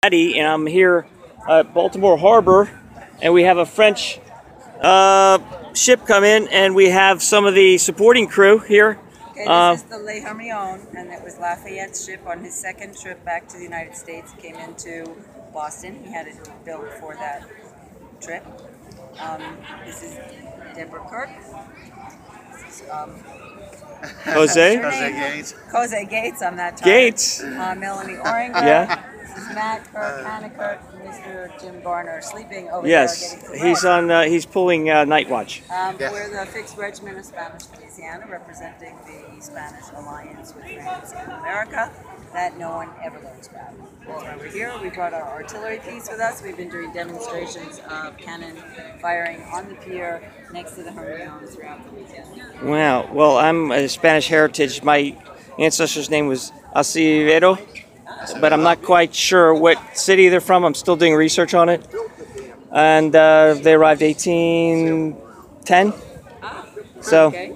Eddie, and I'm here at Baltimore Harbor, and we have a French ship come in, and we have some of the supporting crew here. Okay, this is the Hermione, and it was Lafayette's ship on his second trip back to the United States. He came into Boston. He had it built for that trip. This is Deborah Kirk. This is, Jose Gates. Jose Gates, I'm not tired. Gates. Melanie Oringer. Yeah. This is Matt Kirk, Hannah Kirk, Mr. Jim Garner sleeping over Yes, there. he's on. He's pulling night watch. Yes. We're the Fixed Regiment of Spanish Louisiana, representing the Spanish alliance with France and America that no one ever learns about. That's why we're here. We brought our artillery piece with us. We've been doing demonstrations of cannon firing on the pier next to the Hermione throughout the weekend. Wow. Well, I'm a Spanish heritage. My ancestor's name was Acevedo, but I'm not quite sure what city they're from. I'm still doing research on it. And they arrived 1810. So Okay.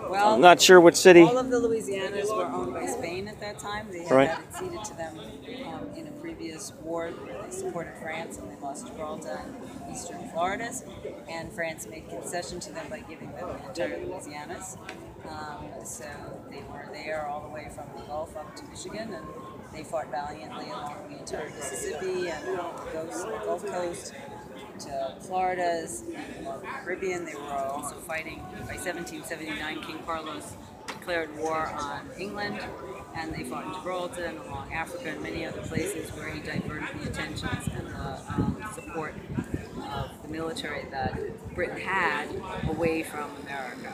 Well, I'm not sure what city. all of the Louisianas were owned by Spain at that time. They had Right. had it ceded to them in a previous war where they supported France, and they lost Gibraltar and eastern Floridas. And France made concession to them by giving them the entire Louisianas. So they were there all the way from the Gulf up to Michigan, and they fought valiantly along the entire Mississippi and the Gulf Coast to Florida's and the Caribbean. They were also fighting. By 1779, King Carlos declared war on England, and they fought in Gibraltar and along Africa and many other places where he diverted the attentions and the support of the military that Britain had away from America.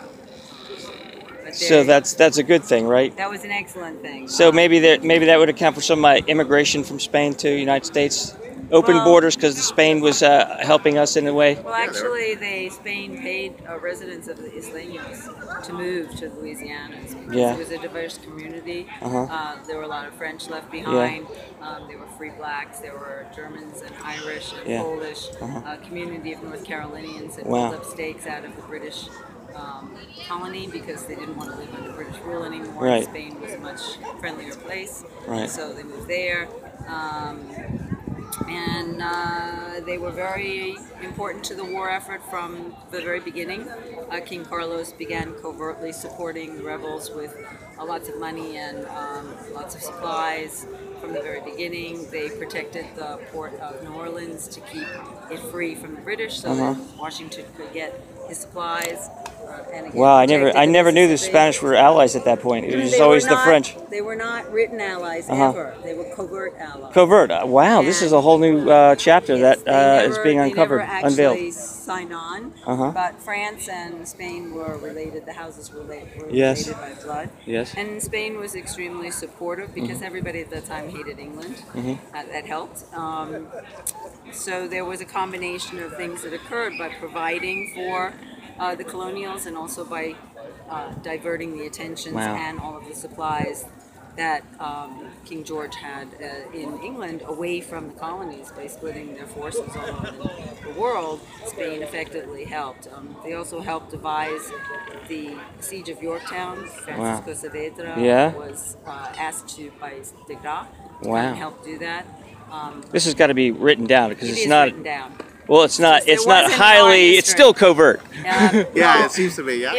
But So that's a good thing, right? that was an excellent thing. So maybe that would account for some immigration from Spain to the United States. Open Well- borders because Spain was helping us in a way. Well, actually, Spain paid residents of the Isleños to move to Louisiana because Yeah. it was a diverse community. Uh-huh. There were a lot of French left behind. There were free blacks. There were Germans and Irish and Yeah. Polish. Uh-huh. A community of North Carolinians that Wow. pulled up stakes out of the British colony because they didn't want to live under British rule anymore. Right. Spain was a much friendlier place, Right. so they moved there. And they were very important to the war effort from the very beginning. King Carlos began covertly supporting the rebels with lots of money and lots of supplies from the very beginning. They protected the port of New Orleans to keep it free from the British so that Washington could get his supplies. And again, Wow, I protected never knew the Mississippi. Spanish were allies at that point. It was They always were the not- French. They were not written allies Uh-huh. ever. They were covert allies. Covert. Wow, this is a whole new chapter Yes, that is being uncovered, They never unveiled. actually sign on, Uh-huh. but France and Spain were related. The houses were related Yes. by blood. Yes. And Spain was extremely supportive because everybody at that time hated England. That helped. So there was a combination of things that occurred by providing for the colonials and also by diverting the attentions Wow. and all of the supplies that King George had in England away from the colonies by splitting their forces all over the world. Spain effectively helped. They also helped devise the siege of Yorktown. Francisco Saavedra Yeah. was asked to by de Grasse Wow. to help do that. This has got to be written down because It it's is not. written down. Well, it's not. It It's not wasn't in our highly. It's history. still covert. Yeah, well, it seems to be, yeah.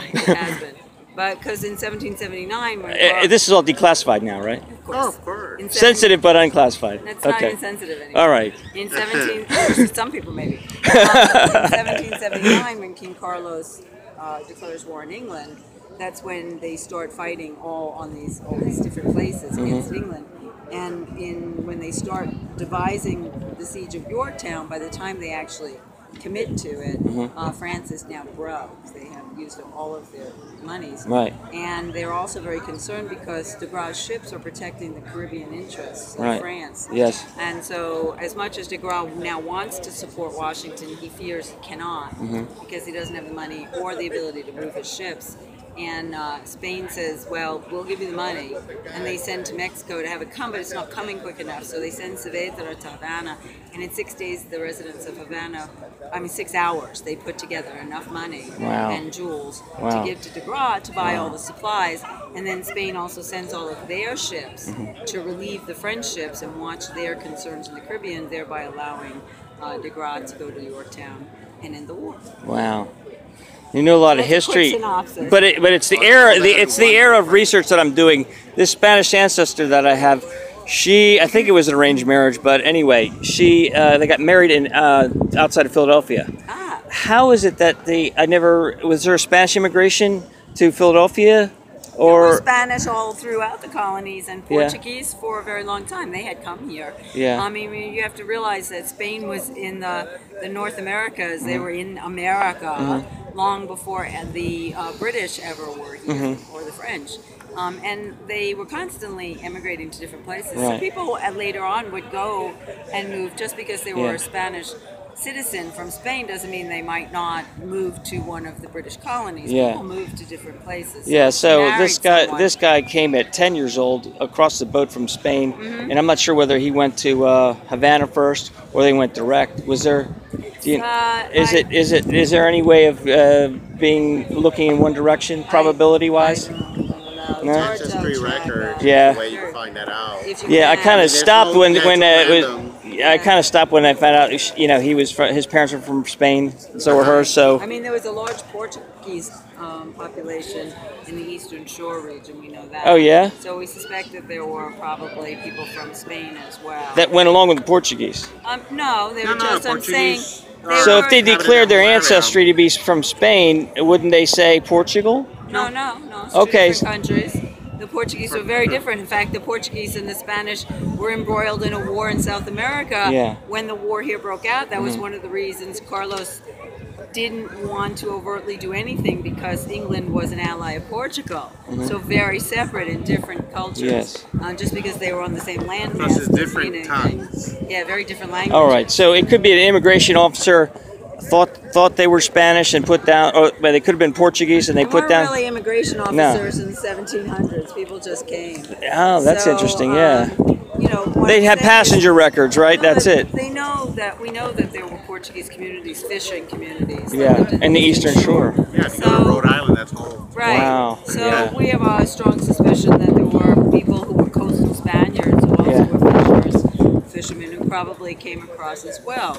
it has been. But because in 1779, when This is all declassive now, right? of course, Oh, of course. in Sensitive but unclassified. That's not Okay. even sensitive anymore. All right. In 17, some people maybe. In 1779, when King Carlos declares war in England, that's when they start fighting all these different places against England. And when they start devising the siege of Yorktown, by the time they actually commit to it, France is now broke. They have used up all of their monies. Right. And they're also very concerned because de Grasse's ships are protecting the Caribbean interests of Right. France. Yes. And so, as much as de Grasse now wants to support Washington, he fears he cannot because he doesn't have the money or the ability to move his ships. And Spain says, well, we'll give you the money. And they send to Mexico to have it come, but it's not coming quick enough. So they send Saavedra to Havana. And in 6 days, the residents of Havana, 6 hours, they put together enough money Wow. and jewels Wow. to give to de Grasse to buy all the supplies. And then Spain also sends all of their ships to relieve the French ships and watch their concerns in the Caribbean, thereby allowing de Grasse to go to Yorktown and end the war. Wow. You know a lot of That's a quick history, synopsis. but it's the era of research that I'm doing. This Spanish ancestor that I have, I think it was an arranged marriage, but anyway, they got married in outside of Philadelphia. Ah, How is it that was there a Spanish immigration to Philadelphia, there were or Spanish all throughout the colonies and Yeah. Portuguese for a very long time. They had come here. Yeah. I mean, you have to realize that Spain was in the North Americas. They were in America long before the British ever were here, or the French. And they were constantly emigrating to different places. So Right. people later on would go and move just because they were Yeah. a Spanish citizen from Spain doesn't mean they might not move to one of the British colonies. Yeah. People move to different places. Yeah, so married this someone. guy came at 10 years old across the boat from Spain, and I'm not sure whether he went to Havana first or they went direct. Was there? Is there any way of looking in one direction, probability wise? No? Ancestry record. Yeah. The way you find that out. If you Yeah, I can. kind of There's stopped no when natural it was. random. I kind of stopped when I found out. His parents were from Spain, so were hers. So I mean, there was a large Portuguese population in the Eastern Shore region. We know that. Oh, yeah? So we suspect that there were probably people from Spain as well. that went along with the Portuguese. No, they were No, just. I'm saying. Portuguese. So if they Inhabited declared their all around. ancestry to be from Spain, wouldn't they say Portugal? No. It's Okay. two different countries. The Portuguese were very different. In fact, the Portuguese and the Spanish were embroiled in a war in South America. Yeah. When the war here broke out, that was one of the reasons Carlos didn't want to overtly do anything, because England was an ally of Portugal. So very separate and different cultures. Yes. Just because they were on the same land Plus mass it's doesn't different mean anything. tongues. Yeah, very different languages. All right, so it could be an immigration officer thought they were Spanish and put down, or well, they could have been Portuguese and they There put weren't down. really immigration officers in the 1700s. People just came. Oh, that's So, interesting. Yeah, You know, what they I'm had saying passenger is- records, right? No, That's but it. we know that there were Portuguese communities, fishing communities. that Yeah, lived and the Eastern Shore. Yeah, if you go to So- Rhode Island, that's whole. Right. Wow, So yeah. we have a strong suspicion that there were people who were coastal Spaniards who also Yeah. were fishermen who probably came across as well.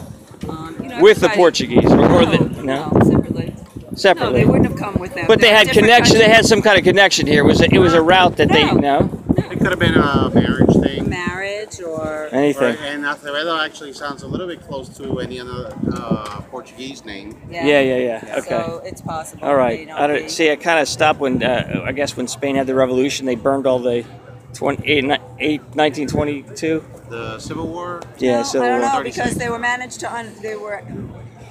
With the everybody- Portuguese, or the no, no, separately. No, separately. they wouldn't have come with them. But they They're had different connection. They countries. had some kind of connection here. It was a route that they No. It could have been a marriage thing. Marriage or anything. And Acevedo actually sounds a little bit close to any other Portuguese name. Yeah. Okay. So it's possible. All right. They don't I don't be- see. I kind of stopped when I guess when Spain had the revolution, they burned all the 1922. The Civil War. Yeah. No, Civil I don't War. know, 36. because they were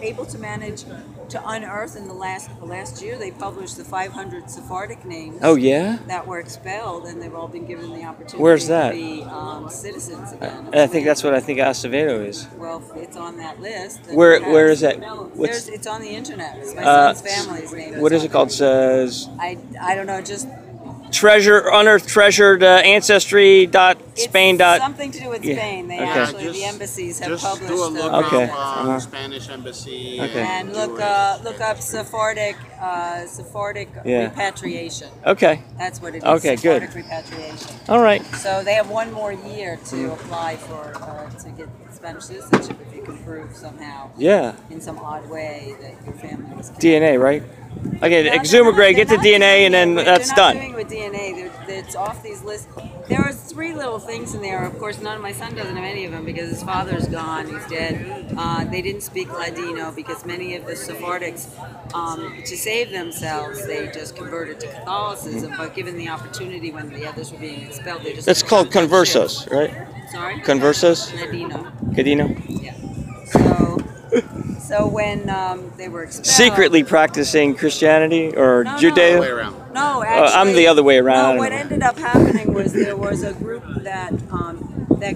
able to manage to unearth in the last year. They published the 500 Sephardic names. Oh yeah. That were expelled, and they've all been given the opportunity Where's that? to be citizens again. I think that's what I think Acevedo is. Well, it's on that list. and Where- perhaps- where is that? No, What's- it's on the internet. It's my Uh, son's family's name. What is on it called? there. Says I don't know. Just unearthed treasured ancestry dot it's Spain dot. something to do with Yeah, Spain. They okay. actually, Just- the embassies have Just published. do a look Okay. up Uh-huh. Spanish embassy. Okay. And look Jewish. up Sephardic Yeah. repatriation. Okay. That's what it is. Okay, good. Sephardic repatriation. All right. So they have one more year to apply for to get Spanish citizenship if you can prove somehow Yeah. in some odd way that your family was. DNA, right? Okay. No, no, Exhumigrate. Get the they're not DNA, and then doing it. that's They're done. not doing it with DNA. It's off these lists. There are 3 little things in there. Of course, my son doesn't have any of them because his father's gone. He's dead. They didn't speak Ladino because many of the Sephardics, to save themselves, they just converted to Catholicism. But given the opportunity when the others were being expelled, they just. That's called conversos, right? Sorry. Conversos. Ladino. Cadino. Yeah. So when they were expelled. Secretly practicing Christianity or No, no. Other way Judaism. around. No, actually, I'm the other way around. I No, don't what know. ended up happening was there was a group that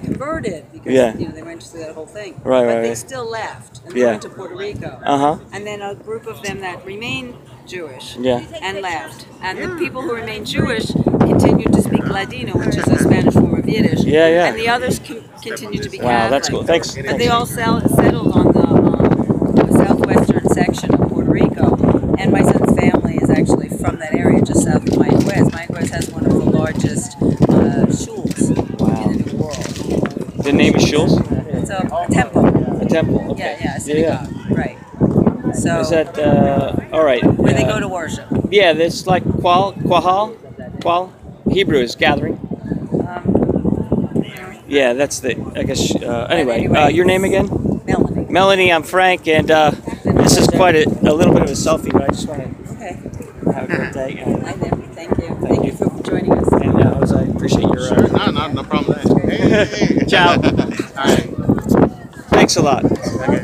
converted because Yeah. they went through that whole thing. Right, but right, they right. still left and they Yeah. went to Puerto Rico. Uh-huh. And then a group of them that remained Jewish Yeah. and left. And the people who remained Jewish continued to speak Ladino, which is a Spanish form of Yiddish. Yeah, yeah. And the others continued to be Wow, Catholic. that's cool. Thanks. But they all settled on the southwestern section of Puerto Rico, and my son's family is actually from that area just south of Mayaguez. Mayaguez has one temples? It's a temple. A temple. Okay. Yeah, a synagogue. Right. So Is that all right? where they go to worship. Yeah, it's like Qual. Hebrew is gathering. Yeah, that's the. I guess. Anyway, your name again? Melanie. Melanie. I'm Frank, and this is quite a little bit of a selfie, but I just want to Okay. have a great day. Hi there. Thank you. Thank you for joining us. And I appreciate your. Sure, no problem. Hey. Ciao. All right. Thanks a lot. Okay.